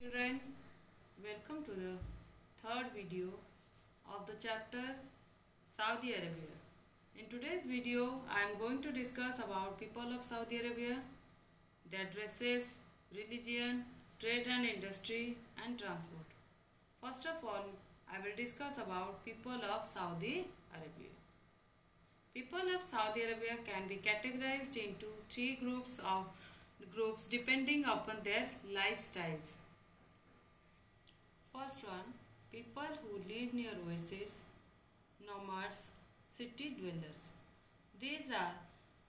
Children, welcome to the third video of the chapter Saudi Arabia. In today's video, I am going to discuss about people of Saudi Arabia, their dresses, religion, trade and industry and transport. First of all, I will discuss about people of Saudi Arabia. People of Saudi Arabia can be categorized into three groups depending upon their lifestyles. First one, people who live near oases, nomads, city dwellers. These are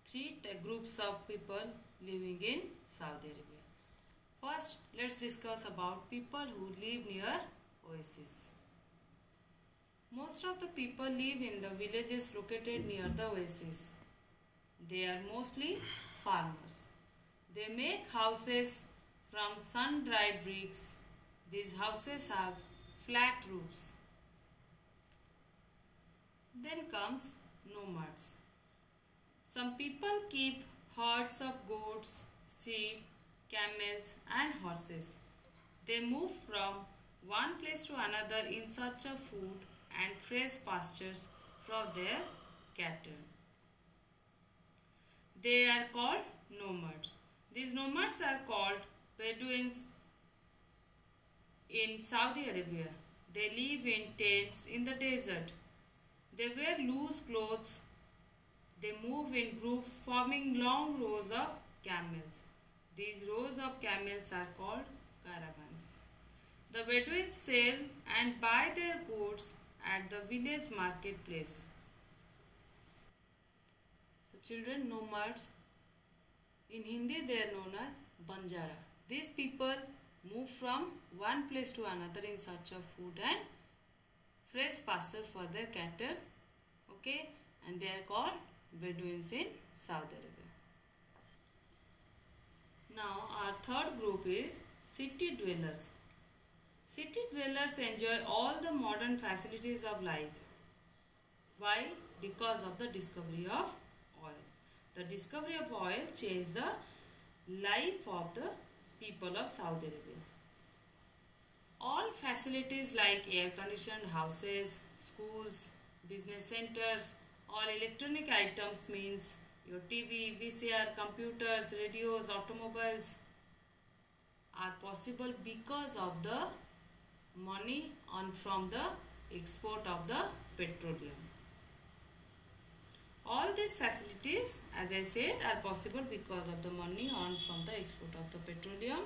three groups of people living in Saudi Arabia. First, let's discuss about people who live near oases. Most of the people live in the villages located near the oases. They are mostly farmers. They make houses from sun-dried bricks. These houses have flat roofs. Then comes nomads. Some people keep herds of goats, sheep, camels and horses. They move from one place to another in search of food and fresh pastures for their cattle. They are called nomads. These nomads are called Bedouins in Saudi Arabia. They live in tents in the desert. They wear loose clothes. They move in groups forming long rows of camels. These rows of camels are called caravans. The Bedouins sell and buy their goods at the village marketplace. So children, nomads, in Hindi they are known as Banjara. These people move from one place to another in search of food and fresh pastures for their cattle. Okay, and they are called Bedouins in Saudi Arabia. Now our third group is city dwellers. City dwellers enjoy all the modern facilities of life. Why? Because of the discovery of oil. The discovery of oil changed the life of the people of Saudi Arabia. All facilities like air-conditioned houses, schools, business centers, all electronic items means your TV, VCR, computers, radios, automobiles are possible because of the money from the export of the petroleum. All these facilities, as I said, are possible because of the money earned from the export of the petroleum.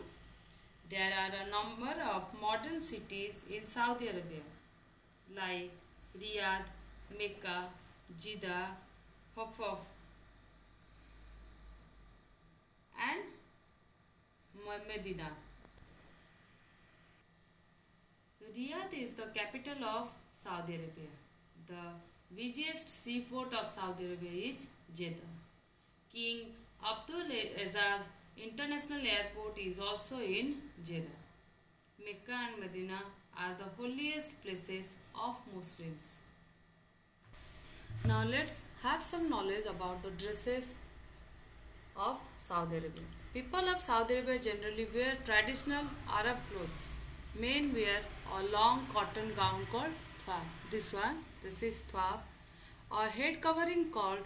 There are a number of modern cities in Saudi Arabia like Riyadh, Mecca, Jeddah, Hafaf and Medina. Riyadh is the capital of Saudi Arabia. The busiest seaport of Saudi Arabia is Jeddah. King Abdul Aziz International Airport is also in Jeddah. Mecca and Medina are the holiest places of Muslims. Now let's have some knowledge about the dresses of Saudi Arabia. People of Saudi Arabia generally wear traditional Arab clothes. Men wear a long cotton gown called thwab. This is thwab. A head covering called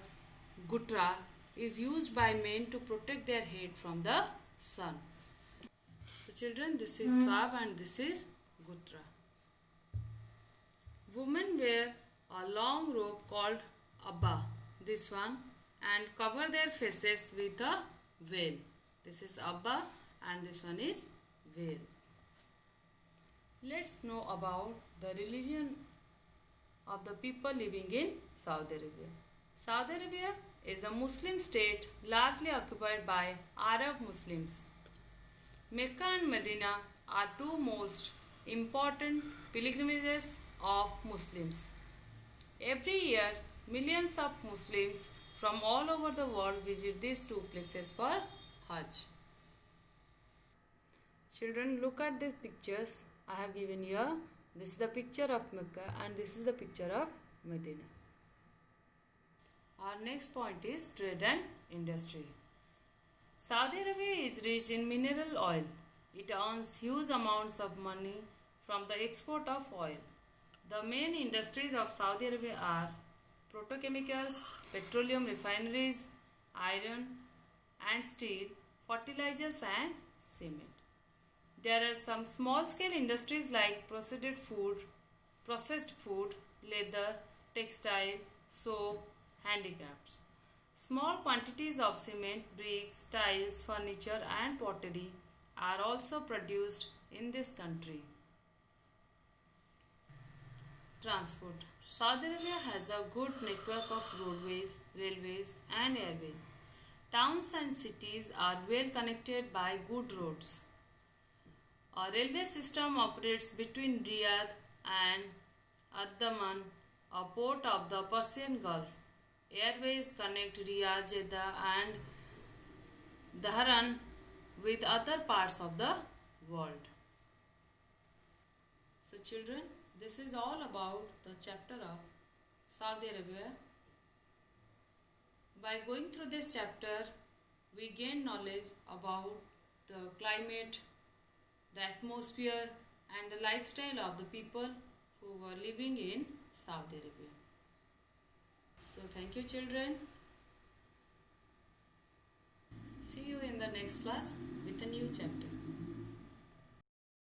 gutra is used by men to protect their head from the sun. So children, this is thwab and this is gutra. Women wear a long robe called abba, this one, and cover their faces with a veil. This is abba and this one is veil. Let's know about the religion of the people living in Saudi Arabia. Saudi Arabia is a Muslim state largely occupied by Arab Muslims. Mecca and Medina are two most important pilgrimages of Muslims. Every year, millions of Muslims from all over the world visit these two places for Hajj. Children, look at these pictures I have given here. This is the picture of Mecca and this is the picture of Medina. Our next point is trade and industry. Saudi Arabia is rich in mineral oil. It earns huge amounts of money from the export of oil. The main industries of Saudi Arabia are petrochemicals, petroleum refineries, iron and steel, fertilizers and cement. There are some small scale industries like processed food, leather, textile, soap, handicrafts. Small quantities of cement, bricks, tiles, furniture and pottery are also produced in this country. Transport. Saudi Arabia has a good network of roadways, railways and airways. Towns and cities are well connected by good roads. A railway system operates between Riyadh and Addaman, a port of the Persian Gulf. Airways connect Riyadh, Jeddah and Dhahran with other parts of the world. So children, this is all about the chapter of Saudi Arabia. By going through this chapter, we gain knowledge about the climate, the atmosphere and the lifestyle of the people who were living in Saudi Arabia. So thank you children. See you in the next class with a new chapter.